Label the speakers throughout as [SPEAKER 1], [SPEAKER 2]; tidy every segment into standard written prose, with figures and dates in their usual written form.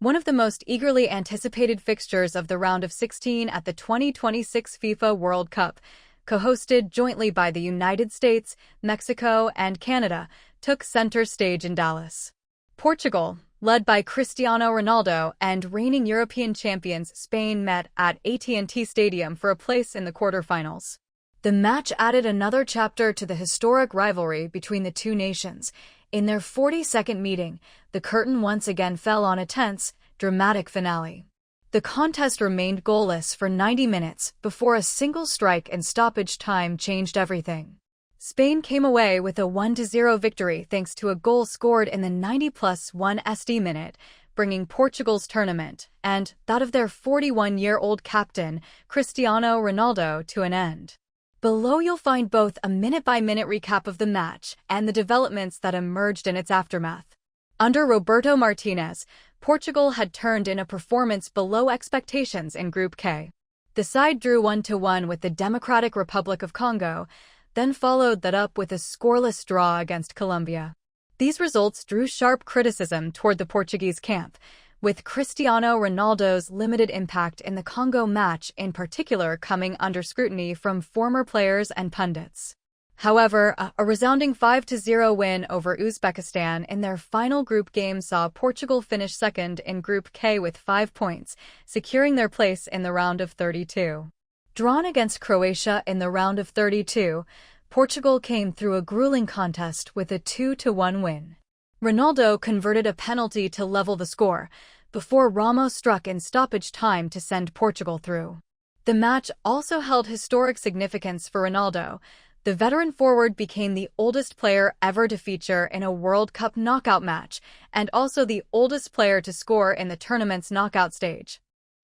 [SPEAKER 1] One of the most eagerly anticipated fixtures of the round of 16 at the 2026 FIFA World Cup, co-hosted jointly by the United States, Mexico, and Canada, took center stage in Dallas. Portugal, led by Cristiano Ronaldo, and reigning European champions Spain met at AT&T Stadium for a place in the quarterfinals. The match added another chapter to the historic rivalry between the two nations. In their 42nd meeting, the curtain once again fell on a tense, dramatic finale. The contest remained goalless for 90 minutes before a single strike and stoppage time changed everything. Spain came away with a 1-0 victory thanks to a goal scored in the 90+1 SD minute, bringing Portugal's tournament, and that of their 41-year-old captain, Cristiano Ronaldo, to an end. Below you'll find both a minute-by-minute recap of the match and the developments that emerged in its aftermath. Under Roberto Martinez, Portugal had turned in a performance below expectations in Group K. The side drew 1-1 with the Democratic Republic of Congo, then followed that up with a scoreless draw against Colombia. These results drew sharp criticism toward the Portuguese camp, with Cristiano Ronaldo's limited impact in the Congo match in particular coming under scrutiny from former players and pundits. However, a resounding 5-0 win over Uzbekistan in their final group game saw Portugal finish second in Group K with 5 points, securing their place in the round of 32. Drawn against Croatia in the round of 32, Portugal came through a grueling contest with a 2-1 win. Ronaldo converted a penalty to level the score, before Ramos struck in stoppage time to send Portugal through. The match also held historic significance for Ronaldo. The veteran forward became the oldest player ever to feature in a World Cup knockout match, and also the oldest player to score in the tournament's knockout stage.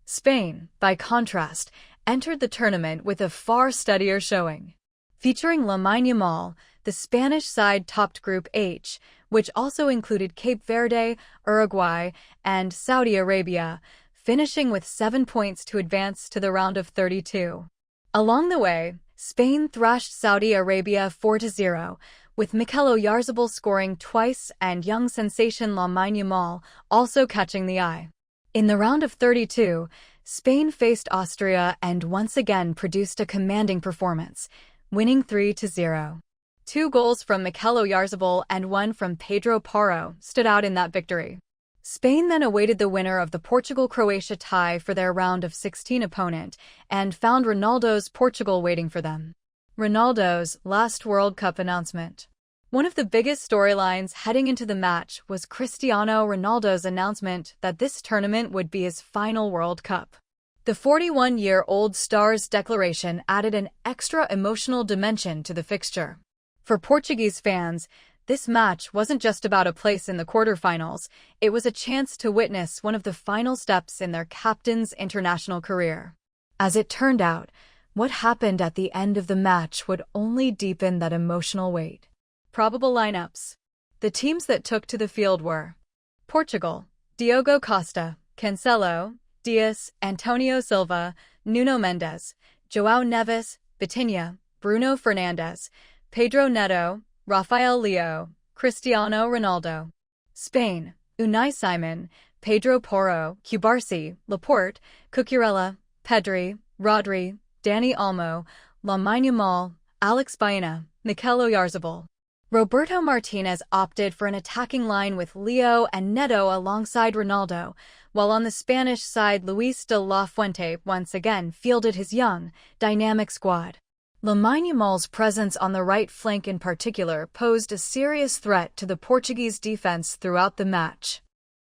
[SPEAKER 1] Spain, by contrast, entered the tournament with a far steadier showing. Featuring Lamine Yamal, the Spanish side topped Group H, which also included Cape Verde, Uruguay, and Saudi Arabia, finishing with 7 points to advance to the round of 32. Along the way, Spain thrashed Saudi Arabia 4-0, with Mikel Oyarzabal scoring twice and young sensation Lamine Yamal also catching the eye. In the round of 32, Spain faced Austria and once again produced a commanding performance, winning 3-0. 2 goals from Mikel Oyarzabal and 1 from Pedro Porro stood out in that victory. Spain then awaited the winner of the Portugal-Croatia tie for their round of 16 opponent and found Ronaldo's Portugal waiting for them. Ronaldo's last World Cup announcement. One of the biggest storylines heading into the match was Cristiano Ronaldo's announcement that this tournament would be his final World Cup. The 41-year-old star's declaration added an extra emotional dimension to the fixture. For Portuguese fans, this match wasn't just about a place in the quarterfinals, it was a chance to witness one of the final steps in their captain's international career. As it turned out, what happened at the end of the match would only deepen that emotional weight. Probable lineups. The teams that took to the field were Portugal, Diogo Costa, Cancelo, Dias, Antonio Silva, Nuno Mendes, João Neves, Vitinha, Bruno Fernandes, Pedro Neto, Rafael Leo, Cristiano Ronaldo. Spain, Unai Simon, Pedro Porro, Cubarsí, Laporte, Cucurella, Pedri, Rodri, Dani Olmo, Lamine Yamal, Alex Baena, Mikel Oyarzabal. Roberto Martinez opted for an attacking line with Leo and Neto alongside Ronaldo, while on the Spanish side Luis de la Fuente once again fielded his young, dynamic squad. Lamine Yamal's presence on the right flank in particular posed a serious threat to the Portuguese defense throughout the match.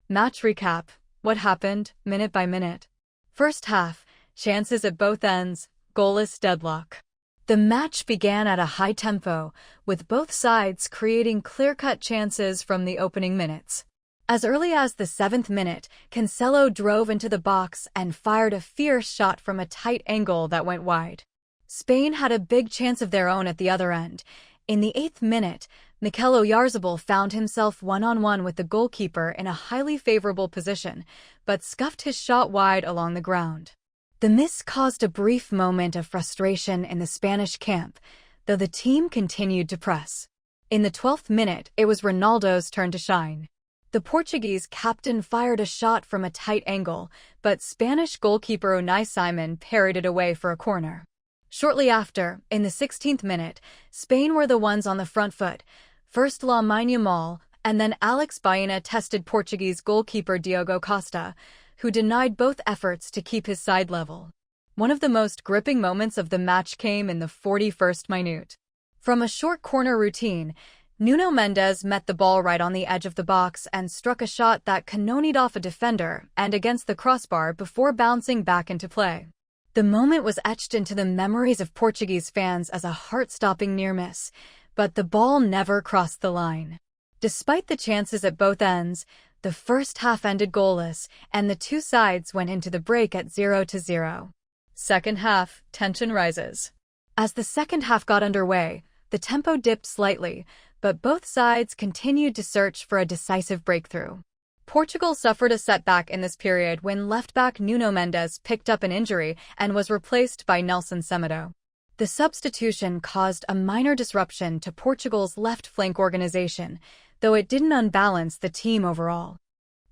[SPEAKER 1] Match recap. What happened, minute by minute? First half, chances at both ends, goalless deadlock. The match began at a high tempo, with both sides creating clear-cut chances from the opening minutes. As early as the 7th minute, Cancelo drove into the box and fired a fierce shot from a tight angle that went wide. Spain had a big chance of their own at the other end. In the 8th minute, Mikel Oyarzabal found himself one-on-one with the goalkeeper in a highly favorable position, but scuffed his shot wide along the ground. The miss caused a brief moment of frustration in the Spanish camp, though the team continued to press. In the 12th minute, it was Ronaldo's turn to shine. The Portuguese captain fired a shot from a tight angle, but Spanish goalkeeper Unai Simon parried it away for a corner. Shortly after, in the 16th minute, Spain were the ones on the front foot. First Lamine Yamal, and then Alex Baena tested Portuguese goalkeeper Diogo Costa, who denied both efforts to keep his side level. One of the most gripping moments of the match came in the 41st minute. From a short corner routine, Nuno Mendes met the ball right on the edge of the box and struck a shot that cannonied off a defender and against the crossbar before bouncing back into play. The moment was etched into the memories of Portuguese fans as a heart-stopping near-miss, but the ball never crossed the line. Despite the chances at both ends, the first half ended goalless, and the two sides went into the break at 0-0. Second half, tension rises. As the second half got underway, the tempo dipped slightly, but both sides continued to search for a decisive breakthrough. Portugal suffered a setback in this period when left-back Nuno Mendes picked up an injury and was replaced by Nelson Semedo. The substitution caused a minor disruption to Portugal's left flank organization, though it didn't unbalance the team overall.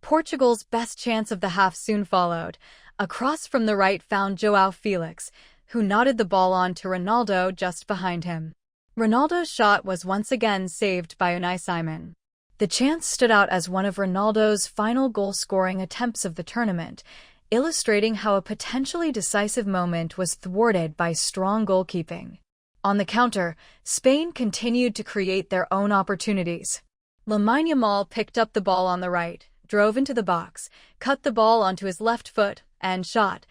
[SPEAKER 1] Portugal's best chance of the half soon followed. A cross from the right found João Felix, who nodded the ball on to Ronaldo just behind him. Ronaldo's shot was once again saved by Unai Simon. The chance stood out as one of Ronaldo's final goal-scoring attempts of the tournament, illustrating how a potentially decisive moment was thwarted by strong goalkeeping. On the counter, Spain continued to create their own opportunities. Lamine Yamal picked up the ball on the right, drove into the box, cut the ball onto his left foot, and shot.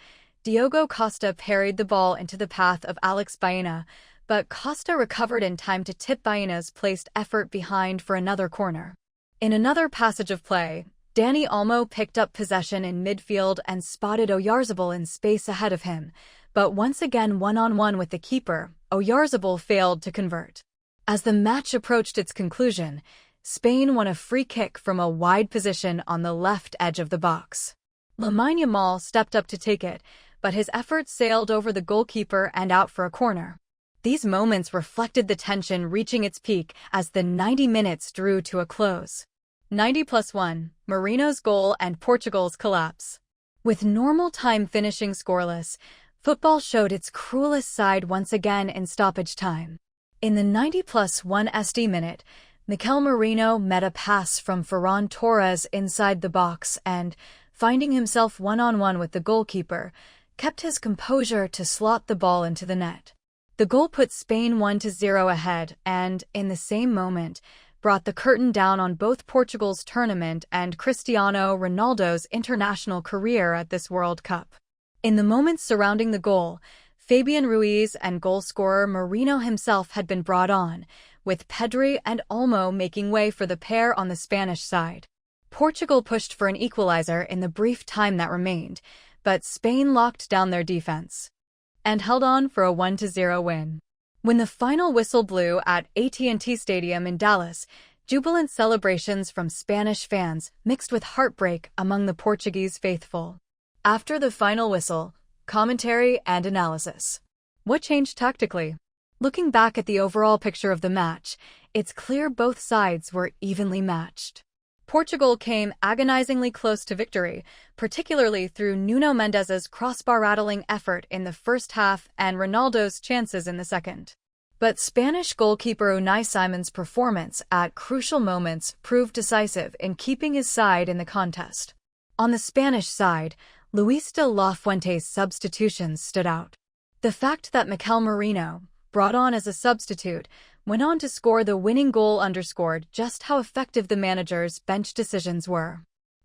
[SPEAKER 1] Diogo Costa parried the ball into the path of Alex Baena, but Costa recovered in time to tip Baena's placed effort behind for another corner. In another passage of play, Dani Olmo picked up possession in midfield and spotted Oyarzabal in space ahead of him, but once again one-on-one with the keeper, Oyarzabal failed to convert. As the match approached its conclusion, Spain won a free kick from a wide position on the left edge of the box. Lamine Yamal stepped up to take it, but his efforts sailed over the goalkeeper and out for a corner. These moments reflected the tension reaching its peak as the 90 minutes drew to a close. 90+1, Marino's goal and Portugal's collapse. With normal time finishing scoreless, football showed its cruelest side once again in stoppage time. In the 90+1 SD minute, Mikel Merino met a pass from Ferran Torres inside the box and, finding himself one-on-one with the goalkeeper, kept his composure to slot the ball into the net. The goal put Spain 1-0 ahead and, in the same moment, brought the curtain down on both Portugal's tournament and Cristiano Ronaldo's international career at this World Cup. In the moments surrounding the goal, Fabian Ruiz and goal-scorer Merino himself had been brought on, with Pedri and Olmo making way for the pair on the Spanish side. Portugal pushed for an equalizer in the brief time that remained, but Spain locked down their defense and held on for a 1-0 win. When the final whistle blew at AT&T Stadium in Dallas, jubilant celebrations from Spanish fans mixed with heartbreak among the Portuguese faithful. After the final whistle, commentary and analysis. What changed tactically? Looking back at the overall picture of the match, it's clear both sides were evenly matched. Portugal came agonizingly close to victory, particularly through Nuno Mendes's crossbar-rattling effort in the first half and Ronaldo's chances in the second. But Spanish goalkeeper Unai Simon's performance at crucial moments proved decisive in keeping his side in the contest. On the Spanish side, Luis de la Fuente's substitutions stood out. The fact that Mikel Merino, brought on as a substitute, went on to score the winning goal underscored just how effective the manager's bench decisions were.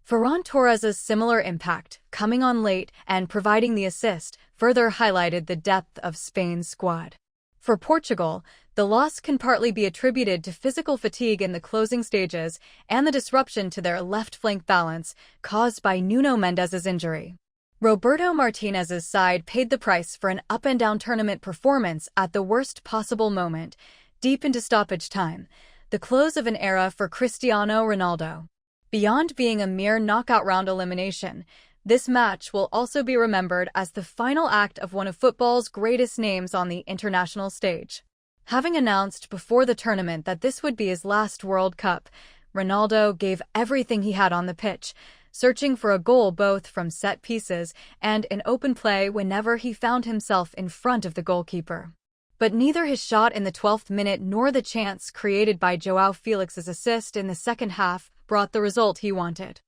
[SPEAKER 1] Ferran Torres' similar impact, coming on late and providing the assist, further highlighted the depth of Spain's squad. For Portugal, the loss can partly be attributed to physical fatigue in the closing stages and the disruption to their left flank balance caused by Nuno Mendes's injury. Roberto Martinez's side paid the price for an up-and-down tournament performance at the worst possible moment, deep into stoppage time, the close of an era for Cristiano Ronaldo. Beyond being a mere knockout round elimination, this match will also be remembered as the final act of one of football's greatest names on the international stage. Having announced before the tournament that this would be his last World Cup, Ronaldo gave everything he had on the pitch, searching for a goal both from set pieces and in open play whenever he found himself in front of the goalkeeper. But neither his shot in the 12th minute nor the chance created by João Felix's assist in the second half brought the result he wanted.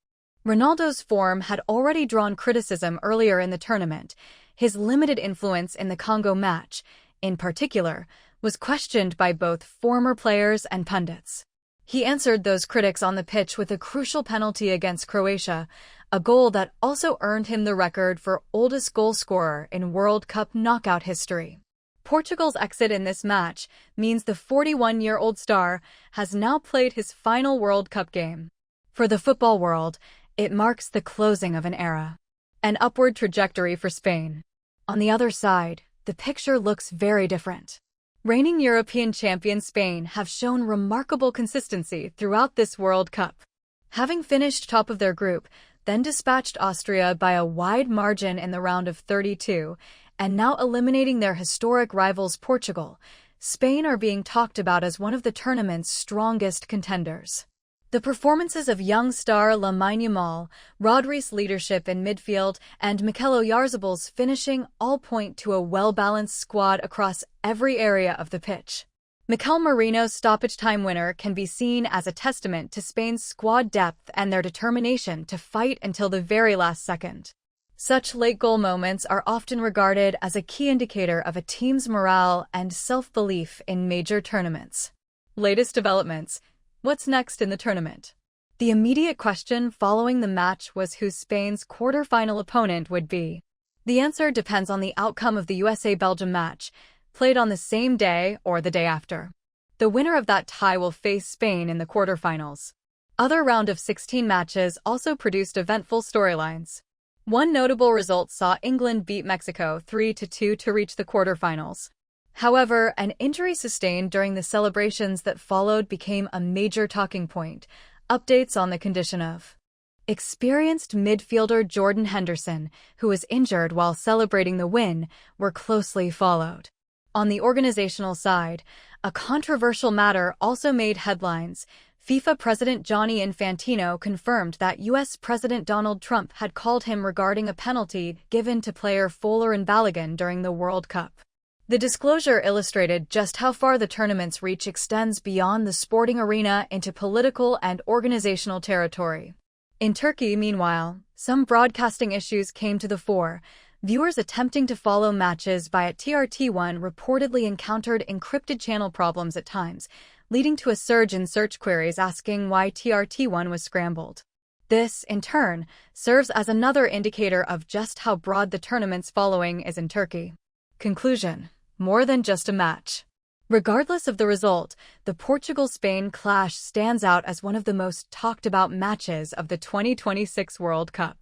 [SPEAKER 1] Ronaldo's form had already drawn criticism earlier in the tournament. His limited influence in the Congo match, in particular, was questioned by both former players and pundits. He answered those critics on the pitch with a crucial penalty against Croatia, a goal that also earned him the record for oldest goal scorer in World Cup knockout history. Portugal's exit in this match means the 41-year-old star has now played his final World Cup game. For the football world, it marks the closing of an era. An upward trajectory for Spain. On the other side, the picture looks very different. Reigning European champion Spain have shown remarkable consistency throughout this World Cup. Having finished top of their group, then dispatched Austria by a wide margin in the round of 32, and now eliminating their historic rivals Portugal, Spain are being talked about as one of the tournament's strongest contenders. The performances of young star Lamine Yamal, Rodri's leadership in midfield, and Mikel Oyarzábal's finishing all point to a well-balanced squad across every area of the pitch. Mikel Merino's stoppage time winner can be seen as a testament to Spain's squad depth and their determination to fight until the very last second. Such late goal moments are often regarded as a key indicator of a team's morale and self-belief in major tournaments. Latest developments. What's next in the tournament? The immediate question following the match was who Spain's quarter-final opponent would be. The answer depends on the outcome of the USA-Belgium match, played on the same day or the day after. The winner of that tie will face Spain in the quarter-finals. Other round of 16 matches also produced eventful storylines. One notable result saw England beat Mexico 3-2 to reach the quarter-finals. However, an injury sustained during the celebrations that followed became a major talking point. Updates on the condition of experienced midfielder Jordan Henderson, who was injured while celebrating the win, were closely followed. On the organizational side, a controversial matter also made headlines. FIFA President Gianni Infantino confirmed that U.S. President Donald Trump had called him regarding a penalty given to player Folarin Balogun during the World Cup. The disclosure illustrated just how far the tournament's reach extends beyond the sporting arena into political and organizational territory. In Turkey, meanwhile, some broadcasting issues came to the fore. Viewers attempting to follow matches via TRT1 reportedly encountered encrypted channel problems at times, leading to a surge in search queries asking why TRT1 was scrambled. This, in turn, serves as another indicator of just how broad the tournament's following is in Turkey. Conclusion: more than just a match. Regardless of the result, the Portugal-Spain clash stands out as one of the most talked-about matches of the 2026 World Cup.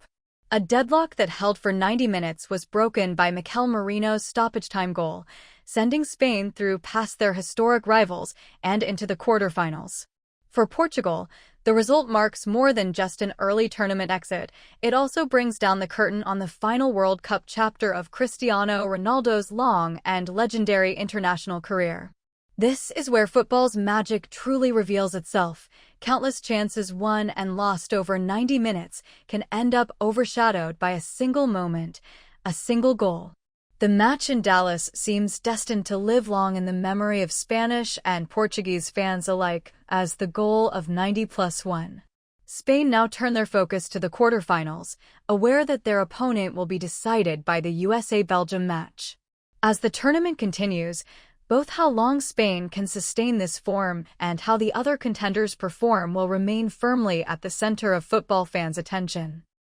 [SPEAKER 1] A deadlock that held for 90 minutes was broken by Mikel Merino's stoppage-time goal, sending Spain through past their historic rivals and into the quarterfinals. For Portugal, the result marks more than just an early tournament exit. It also brings down the curtain on the final World Cup chapter of Cristiano Ronaldo's long and legendary international career. This is where football's magic truly reveals itself. Countless chances won and lost over 90 minutes can end up overshadowed by a single moment, a single goal. The match in Dallas seems destined to live long in the memory of Spanish and Portuguese fans alike as the goal of 90+1. Spain now turn their focus to the quarterfinals, aware that their opponent will be decided by the USA-Belgium match. As the tournament continues, both how long Spain can sustain this form and how the other contenders perform will remain firmly at the center of football fans' attention.